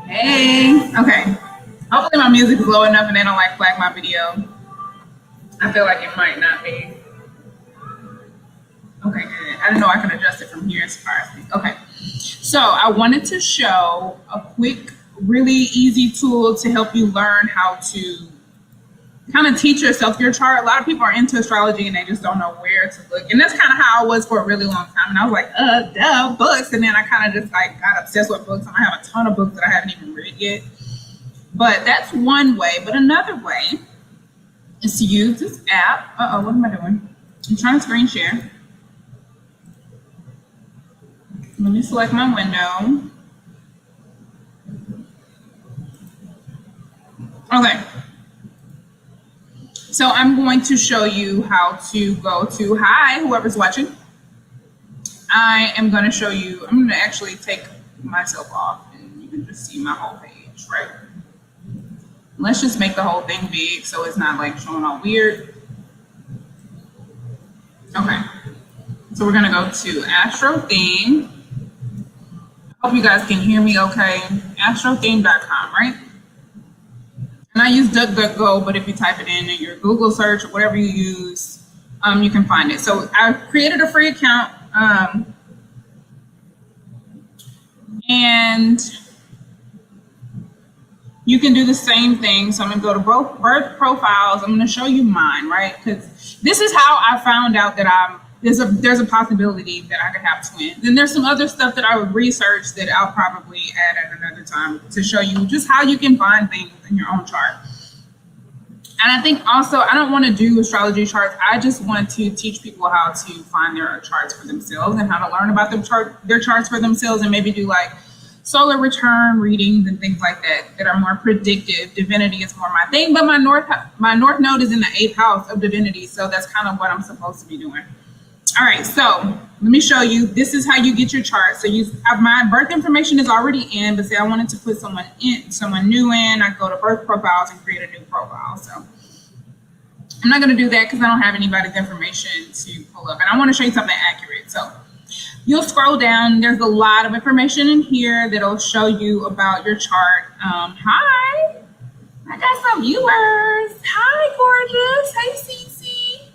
Hey, okay. Hopefully my music is low enough and they don't like flag my video. I feel like it might not be. Okay, good. I didn't know I could adjust it from here as far as things. Okay. So I wanted to show a quick, really easy tool to help you learn how to kind of teach yourself your chart. A lot of people are into astrology and they just don't know where to look. And that's kind of how I was for a really long time. And I was like, duh, books. And then I kind of just like got obsessed with books. And I have a ton of books that I haven't even read yet. But that's one way. But another way is to use this app. What am I doing? I'm trying to screen share. Let me select my window. Okay. So I'm going to show you how to go to, hi, whoever's watching. I am going to show you, I'm going to actually take myself off and you can just see my whole page, right? Let's just make the whole thing big so it's not like showing all weird. Okay. So we're going to go to Astro Theme. Hope you guys can hear me okay. Astrotheme.com, right? And I use DuckDuckGo, but if you type it in your Google search or whatever you use, you can find it. So I created a free account, and you can do the same thing. So I'm gonna go to birth profiles. I'm gonna show you mine, right? Because this is how I found out that there's a possibility that I could have twins. And there's some other stuff that I would research that I'll probably add at another time to show you just how you can find things in your own chart. And I think also, I don't want to do astrology charts. I just want to teach people how to find their charts for themselves and how to learn about their charts for themselves, and maybe do like solar return readings and things like that are more predictive. Divinity is more my thing, but my north node is in the 8th house of divinity, so that's kind of what I'm supposed to be doing. All right, so let me show you. This is how you get your chart. So my birth information is already in, but say I wanted to put someone new in, I go to birth profiles and create a new profile. So I'm not going to do that because I don't have anybody's information to pull up, and I want to show you something accurate. So you'll scroll down. There's a lot of information in here that'll show you about your chart. Hi, I got some viewers. Hi, gorgeous. Hey, Cece.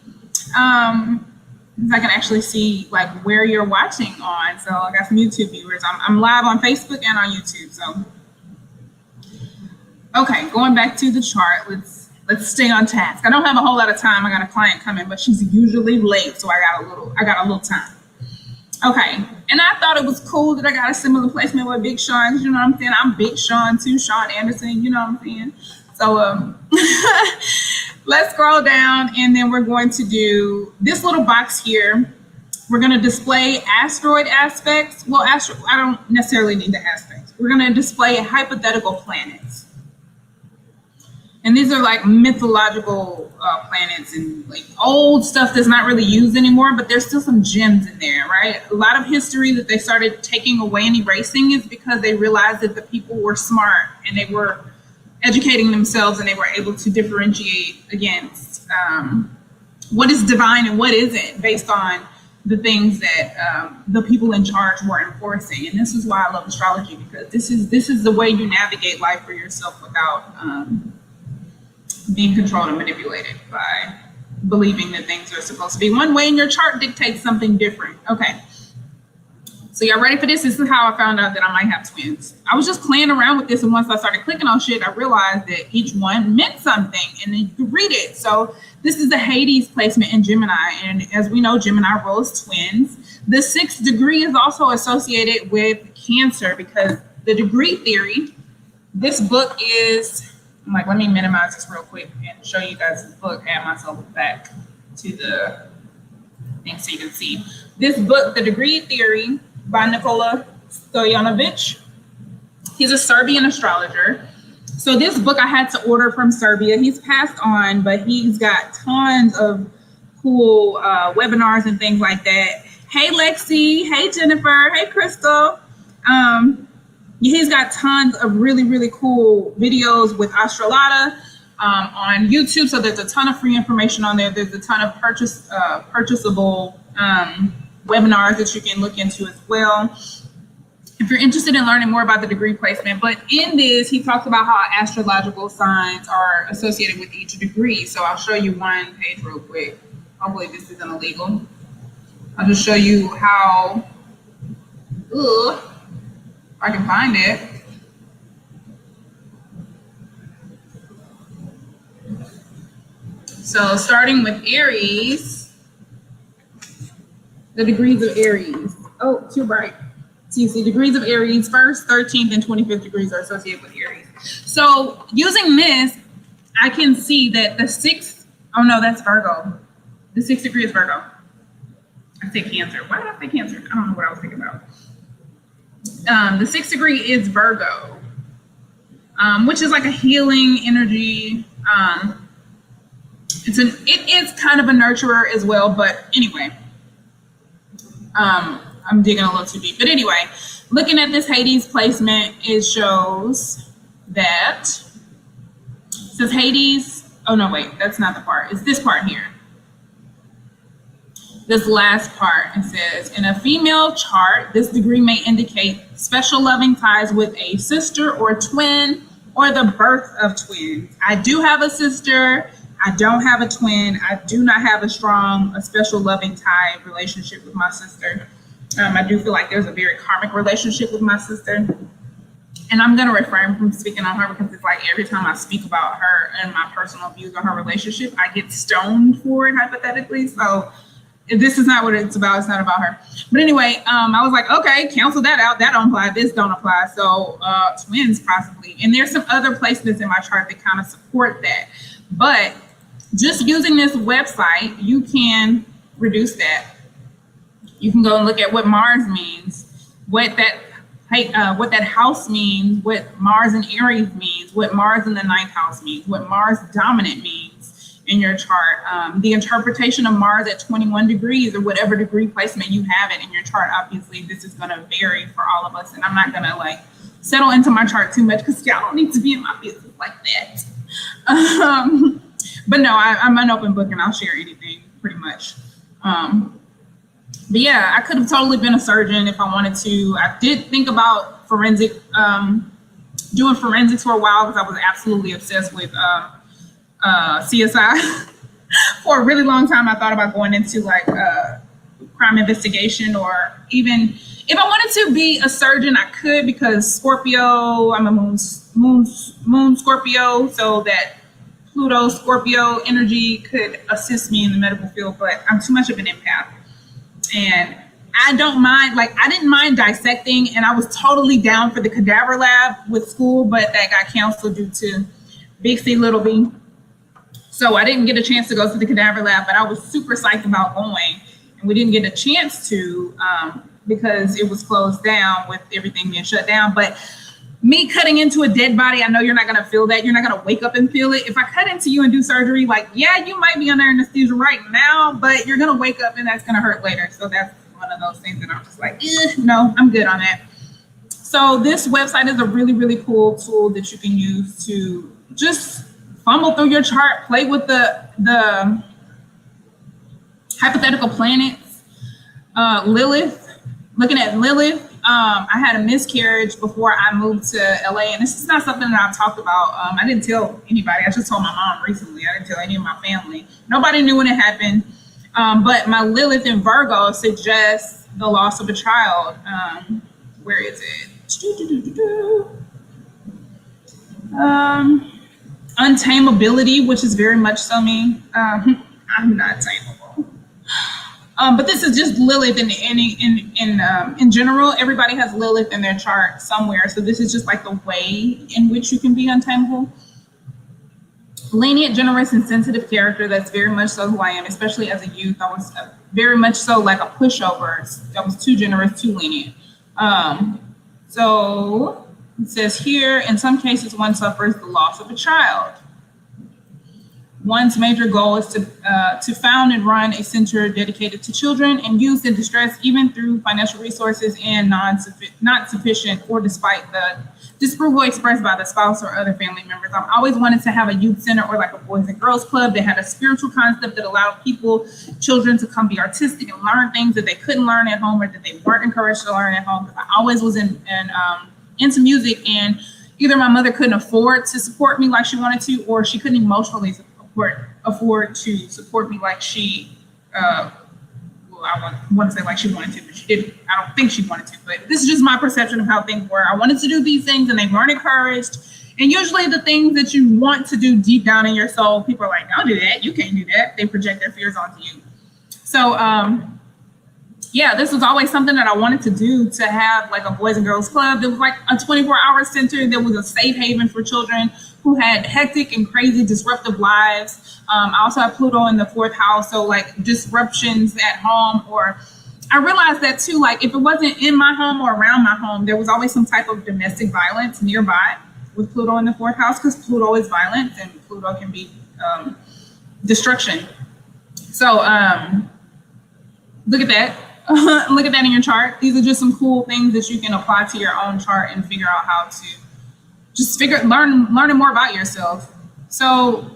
I can actually see like where you're watching on. So I got some YouTube viewers. I'm live on Facebook and on YouTube. So, okay, going back to the chart. Let's stay on task. I don't have a whole lot of time. I got a client coming, but she's usually late, so I got a little time. Okay, and I thought it was cool that I got a similar placement with Big Sean. You know what I'm saying? I'm Big Sean too, Sean Anderson. You know what I'm saying? So let's scroll down, and then we're going to do this little box here. We're going to display asteroid aspects. Well, I don't necessarily need the aspects. We're going to display hypothetical planets. And these are like mythological planets and like old stuff that's not really used anymore, but there's still some gems in there, right? A lot of history that they started taking away and erasing is because they realized that the people were smart and they were educating themselves, and they were able to differentiate against what is divine and what isn't based on the things that the people in charge were enforcing. And this is why I love astrology, because this is the way you navigate life for yourself without being controlled and manipulated by believing that things are supposed to be one way and your chart dictates something different. Okay. So y'all ready for this? This is how I found out that I might have twins. I was just playing around with this, and once I started clicking on shit, I realized that each one meant something, and then you could read it. So this is the Hades placement in Gemini, and as we know, Gemini rules twins. The 6th degree is also associated with Cancer, because the degree theory, this book is, let me minimize this real quick and show you guys this book, add myself back to the thing so you can see. This book, The Degree Theory, by Nikola Stojanovic. He's a Serbian astrologer. So this book I had to order from Serbia. He's passed on, but he's got tons of cool webinars and things like that. Hey, Lexi. Hey, Jennifer. Hey, Crystal. He's got tons of really, really cool videos with Astrolata on YouTube. So there's a ton of free information on there. There's a ton of purchasable webinars that you can look into as well if you're interested in learning more about the degree placement. But in this, he talks about how astrological signs are associated with each degree. So I'll show you one page real quick. Hopefully this isn't illegal. I'll just show you how, if I can find it. So starting with Aries, the degrees of Aries. Oh, too bright. So you see degrees of Aries, 1st, 13th, and 25th degrees are associated with Aries. So using this, I can see that the 6th, oh no, that's Virgo. The 6th degree is Virgo. I say Cancer. Why did I say Cancer? I don't know what I was thinking about. The 6th degree is Virgo, which is like a healing energy. It is kind of a nurturer as well, but anyway, I'm digging a little too deep. But anyway, looking at this Hades placement, it shows that it says Hades. Oh no, wait, that's not the part. It's this part here. This last part, it says, in a female chart, this degree may indicate special loving ties with a sister or twin or the birth of twins. I do have a sister. I don't have a twin. I do not have a special loving tie relationship with my sister. I do feel like there's a very karmic relationship with my sister. And I'm going to refrain from speaking on her because it's like every time I speak about her and my personal views on her relationship, I get stoned for it, hypothetically. So this is not what it's about. It's not about her. But anyway, I was like, okay, cancel that out. That don't apply. This don't apply. So twins possibly. And there's some other placements in my chart that kind of support that. But just using this website, you can reduce that. You can go and look at what Mars means, what that house means, what Mars in Aries means, what Mars in the 9th house means, what Mars dominant means in your chart. The interpretation of Mars at 21 degrees or whatever degree placement you have it in your chart. Obviously, this is going to vary for all of us, and I'm not going to like settle into my chart too much because y'all don't need to be in my business like that. But no, I'm an open book and I'll share anything pretty much. But yeah, I could have totally been a surgeon if I wanted to. I did think about doing forensics for a while because I was absolutely obsessed with CSI. For a really long time, I thought about going into like crime investigation, or even if I wanted to be a surgeon, I could, because Scorpio, I'm a moon Scorpio, so that Pluto Scorpio energy could assist me in the medical field, but I'm too much of an empath. And I don't mind, like, I didn't mind dissecting, and I was totally down for the cadaver lab with school, but that got canceled due to Big C, Little B. So I didn't get a chance to go to the cadaver lab, but I was super psyched about going. And we didn't get a chance to because it was closed down with everything being shut down. But me cutting into a dead body, I know you're not going to feel that. You're not going to wake up and feel it. If I cut into you and do surgery, like, yeah, you might be under anesthesia right now, but you're going to wake up and that's going to hurt later. So that's one of those things that I'm just like, no, I'm good on that. So this website is a really, really cool tool that you can use to just fumble through your chart, play with the hypothetical planets. Lilith, looking at Lilith, I had a miscarriage before I moved to LA, and this is not something that I've talked about. I didn't tell anybody. I just told my mom recently. I didn't tell any of my family. Nobody knew when it happened. But my Lilith in Virgo suggests the loss of a child. Where is it? Untamability, which is very much so me. I'm not tameable. But this is just Lilith in general. Everybody has Lilith in their chart somewhere. So this is just like the way in which you can be untamable. Lenient, generous, and sensitive character. That's very much so who I am, especially as a youth. I was very much so like a pushover. I was too generous, too lenient. So it says here, in some cases, one suffers the loss of a child. One's major goal is to found and run a center dedicated to children and youth in distress, even through financial resources and not sufficient or despite the disapproval expressed by the spouse or other family members. I've always wanted to have a youth center or like a boys and girls club that had a spiritual concept that allowed children to come be artistic and learn things that they couldn't learn at home or that they weren't encouraged to learn at home. Because I always was into music, and either my mother couldn't afford to support me like she wanted to, or she couldn't emotionally afford to support me like she I want to say like she wanted to, but she didn't. I don't think she wanted to, but this is just my perception of how things were. I wanted to do these things and they weren't encouraged. And usually the things that you want to do deep down in your soul, people are like, don't do that, you can't do that. They project their fears onto you. So yeah, this was always something that I wanted to do, to have like a boys and girls club. There was like a 24-hour center. There was a safe haven for children who had hectic and crazy disruptive lives. I also have Pluto in the 4th house. So like disruptions at home, or I realized that too, like if it wasn't in my home or around my home, there was always some type of domestic violence nearby with Pluto in the 4th house, because Pluto is violence and Pluto can be destruction. So look at that. Look at that in your chart. These are just some cool things that you can apply to your own chart and figure out how to just learning more about yourself. So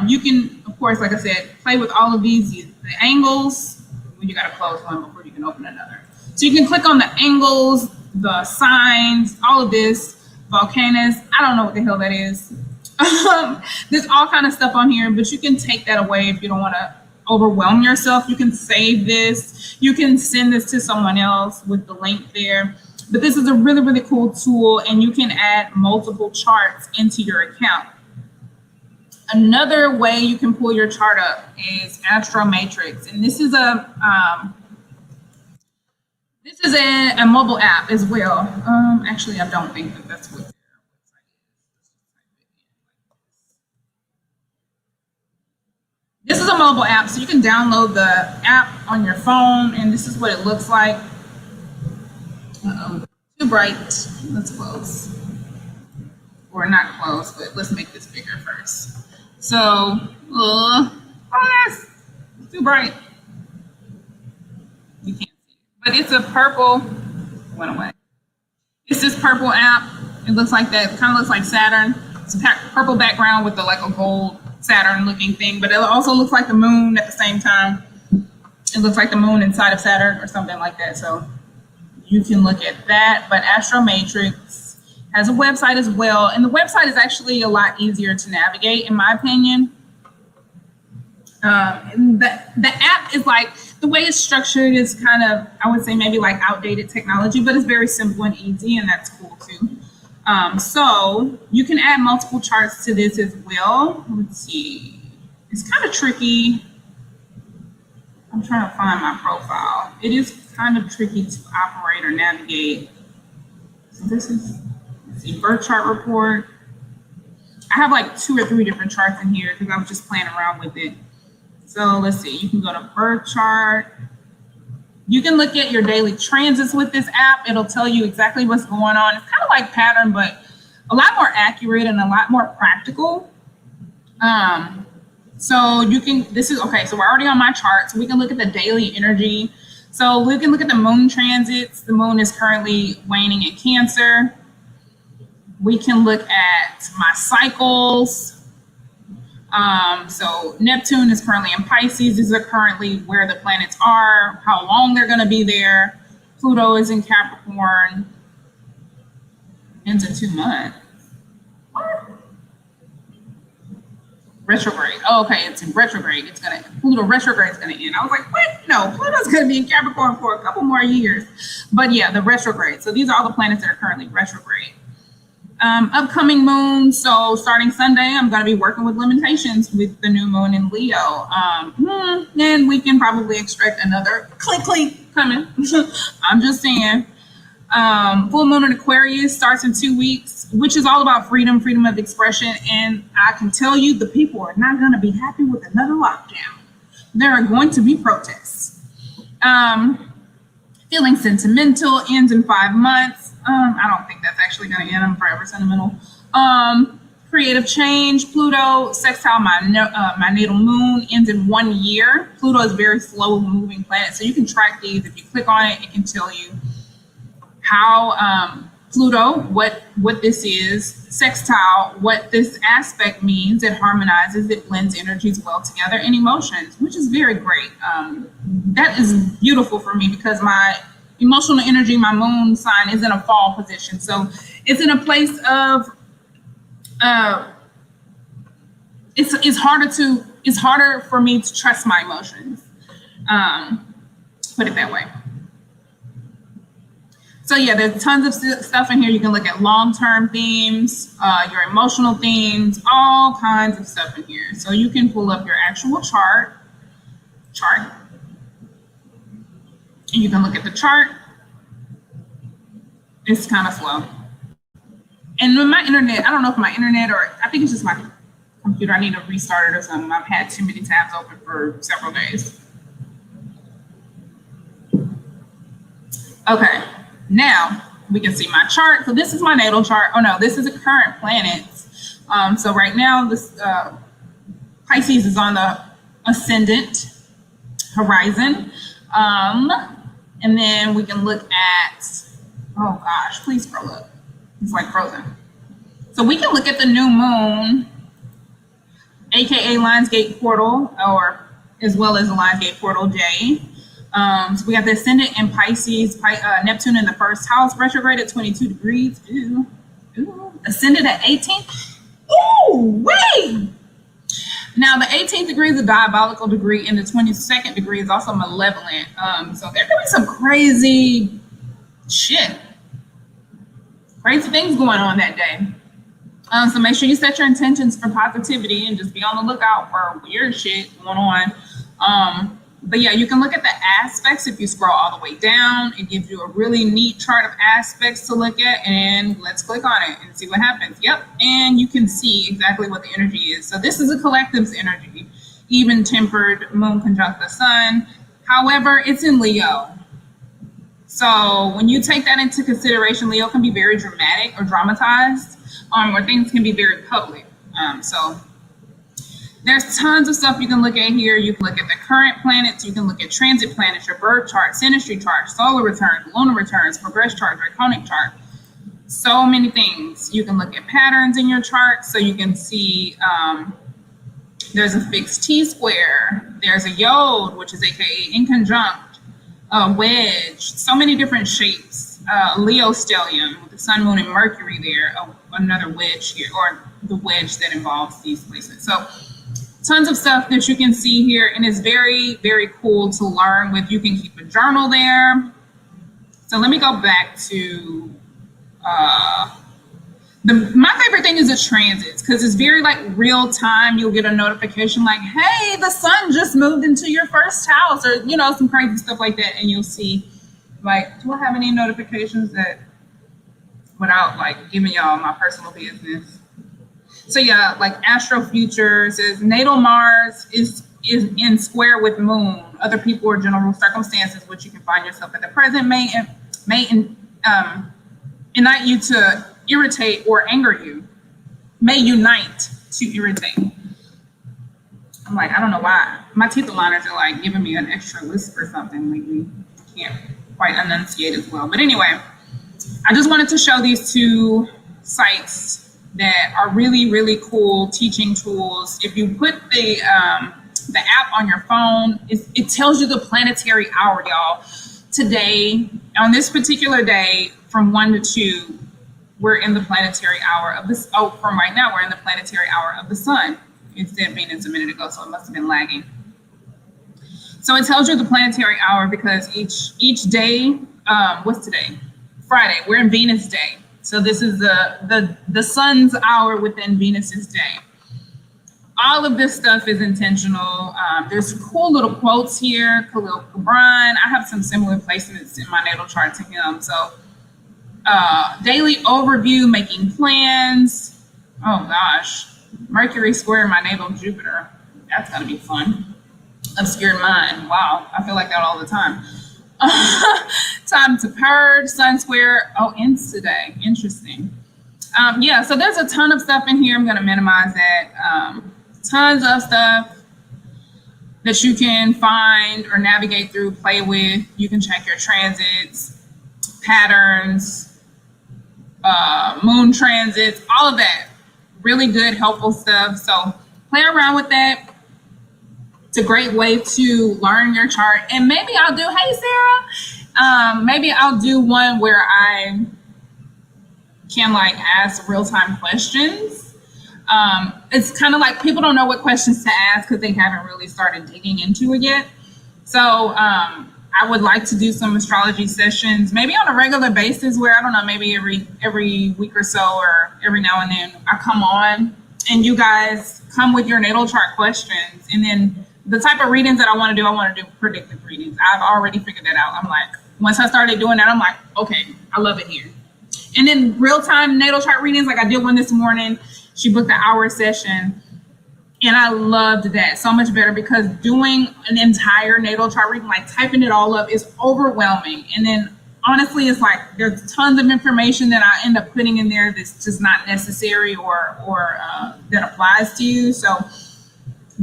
you can, of course, like I said, play with all of these, the angles. Well, you got to close one before you can open another. So you can click on the angles, the signs, all of this, volcanoes. I don't know what the hell that is. There's all kind of stuff on here, but you can take that away if you don't want to overwhelm yourself. You can save this. You can send this to someone else with the link there. But this is a really, really cool tool, and you can add multiple charts into your account. Another way you can pull your chart up is Astromatrix, and this is a mobile app as well. Actually, I don't think that that's what their website is. This is a mobile app, so you can download the app on your phone, and this is what it looks like. Uh-oh, too bright. Let's close. Or not close, but let's make this bigger first. So, yes, it's too bright. You can't see it. But it's a purple, went away. It's this purple app. It looks like that, kind of looks like Saturn. It's a purple background with like a gold Saturn looking thing, but it also looks like the moon at the same time. It looks like the moon inside of Saturn or something like that. So you can look at that. But Astromatrix has a website as well, and the website is actually a lot easier to navigate, in my opinion. And the app is like, the way it's structured is kind of, I would say maybe like outdated technology, but it's very simple and easy, and that's cool too. So you can add multiple charts to this as well. Let's see. It's kind of tricky. I'm trying to find my profile. It is kind of tricky to operate or navigate. So this is, let's see, birth chart report. I have like 2 or 3 different charts in here because I was just playing around with it. So let's see, you can go to birth chart. You can look at your daily transits with this app. It'll tell you exactly what's going on. It's kind of like Pattern, but a lot more accurate and a lot more practical. So you can, this is, okay, so we're already on my chart. So we can look at the daily energy. So we can look at the moon transits. The moon is currently waning in Cancer. We can look at my cycles. So Neptune is currently in Pisces. These are currently where the planets are, how long they're going to be there. Pluto is in Capricorn. Into 2 months. What? Retrograde. Oh, okay, it's in retrograde. It's gonna, Pluto retrograde is gonna end. I was like, what? No, Pluto's gonna be in Capricorn for a couple more years. But yeah, the retrograde. So these are all the planets that are currently retrograde. Upcoming moon. So starting Sunday, I'm going to be working with limitations with the new moon in Leo. And we can probably extract another clink coming. I'm just saying. Full moon in Aquarius starts in 2 weeks, which is all about freedom of expression. And I can tell you, the people are not going to be happy with another lockdown. There are going to be protests. Feeling sentimental ends in 5 months. I don't think that's actually going to end. I'm forever sentimental. creative change. Pluto sextile my natal moon ends in 1 year. Pluto is a very slow moving planet, so you can track these. If you click on it, it can tell you how Pluto, what this is, sextile, what this aspect means. It harmonizes, it blends energies well together, and emotions, which is very great. That is beautiful for me because my emotional energy, my moon sign is in a fall position. So it's in a place of, it's harder for me to trust my emotions. Put it that way. So yeah, there's tons of stuff in here. You can look at long-term themes, your emotional themes, all kinds of stuff in here. So you can pull up your actual chart, and you can look at the chart. It's kind of slow. And with my internet, I don't know if my internet or I think it's just my computer. I need to restart it or something. I've had too many tabs open for several days. Okay. Now we can see my chart. So this is my natal chart. Oh no, this is a current planets. So right now this Pisces is on the ascendant horizon. And then we can look at, oh gosh, please scroll up. It's like frozen. So we can look at the new moon, AKA Lionsgate portal, or as well as the Lionsgate portal day. So we got the ascendant in Pisces, Neptune in the first house, retrograde at 22 degrees. Ooh. Ascendant at 18. Ooh, wait. Now the 18th degree is a diabolical degree, and the 22nd degree is also malevolent. So there could be some crazy shit, crazy things going on that day. So make sure you set your intentions for positivity and just be on the lookout for weird shit going on. But yeah, you can look at the aspects if you scroll all the way down. It gives you a really neat chart of aspects to look at, and let's click on it and see what happens. Yep, and you can see exactly what the energy is. So this is a collective's energy, even tempered moon conjunct the sun. However, it's in Leo. So when you take that into consideration, Leo can be very dramatic or dramatized, or things can be very public. So there's tons of stuff you can look at here. You can look at the current planets. You can look at transit planets, your birth chart, synastry chart, solar returns, lunar returns, progress chart, draconic chart. So many things. You can look at patterns in your chart. So you can see there's a fixed T-square. There's a yod, which is AKA inconjunct, a wedge, so many different shapes. Leo stellium with the sun, moon, and Mercury there. Another wedge here, or the wedge that involves these placements. So tons of stuff that you can see here, and it's very, very cool to learn with. You can keep a journal there. So let me go back to my favorite thing is the transits, because it's very like real time. You'll get a notification like, hey, the sun just moved into your first house, or you know, some crazy stuff like that, and you'll see like, do I have any notifications that without like giving y'all my personal business? So yeah, like Astro Future says natal Mars is in square with Moon. Other people or general circumstances which you can find yourself at the present may unite you to irritate or anger you. May unite to irritate. I'm like, I don't know why. My teeth aligners are like giving me an extra lisp or something lately. Can't quite enunciate as well. But anyway, I just wanted to show these two sites that are really, really cool teaching tools. If you put the app on your phone, it tells you the planetary hour, y'all. Today, on this particular day, from 1 to 2, we're in the planetary hour of this. Oh, from right now, we're in the planetary hour of the sun. It said Venus a minute ago, so it must have been lagging. So it tells you the planetary hour because each day, what's today? Friday. We're in Venus day. So this is the sun's hour within Venus's day. All of this stuff is intentional. There's cool little quotes here. Khalil Gibran. I have some similar placements in my natal chart to him. So daily overview, making plans. Oh gosh, Mercury square my natal Jupiter. That's gonna be fun. Obscured mind. Wow, I feel like that all the time. Time to purge, sun square. Oh, ends today. Interesting. Yeah, so there's a ton of stuff in here. I'm going to minimize that. Tons of stuff that you can find or navigate through, play with. You can check your transits, patterns, moon transits, all of that. Really good, helpful stuff. So play around with that. It's a great way to learn your chart. And maybe I'll do, hey, Sarah, maybe I'll do one where I can like ask real-time questions. It's kind of like people don't know what questions to ask because they haven't really started digging into it yet. So I would like to do some astrology sessions, maybe on a regular basis where, I don't know, maybe every week or so or every now and then I come on and you guys come with your natal chart questions. And then the type of readings that I want to do predictive readings. I've already figured that out. I'm like, once I started doing that, I'm like, okay, I love it here. And then real-time natal chart readings, like I did one this morning. She booked an hour session, and I loved that so much better because doing an entire natal chart reading, like typing it all up, is overwhelming. And then honestly, it's like there's tons of information that I end up putting in there that's just not necessary or that applies to you. So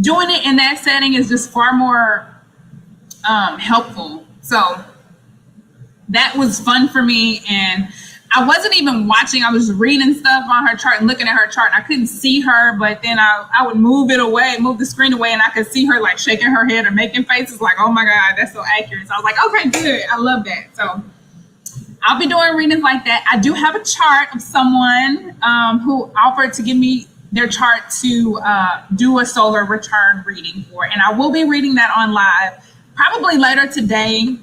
doing it in that setting is just far more helpful. So that was fun for me, and I wasn't even watching. I was reading stuff on her chart and looking at her chart. I couldn't see her, but then I would move the screen away, and I could see her like shaking her head or making faces like, oh my God, that's so accurate. So I was like, okay, good. I love that. So I'll be doing readings like that. I do have a chart of someone who offered to give me their chart to do a solar return reading for, and I will be reading that on live probably later today.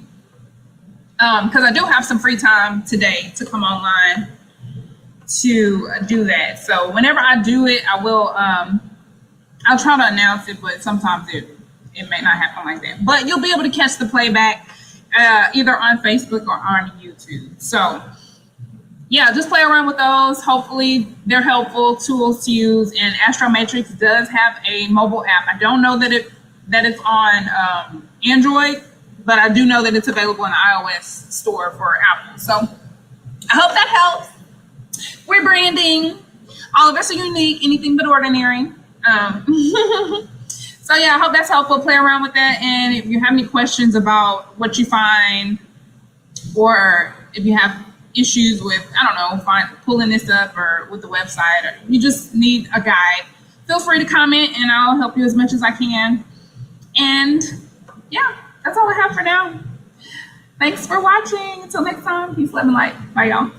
Because I do have some free time today to come online to do that. So whenever I do it, I will, I'll try to announce it, but sometimes it may not happen like that. But you'll be able to catch the playback either on Facebook or on YouTube. So yeah, just play around with those. Hopefully they're helpful tools to use. And Astromatrix does have a mobile app. I don't know that it's on Android, but I do know that it's available in the iOS store for Apple. So I hope that helps. We're branding. All of us are unique, anything but ordinary. So yeah, I hope that's helpful. Play around with that. And if you have any questions about what you find, or if you have issues with, I don't know, pulling this up or with the website, or you just need a guide, feel free to comment and I'll help you as much as I can. And yeah, that's all I have for now. Thanks for watching. Until next time, peace, love, and light. Bye, y'all.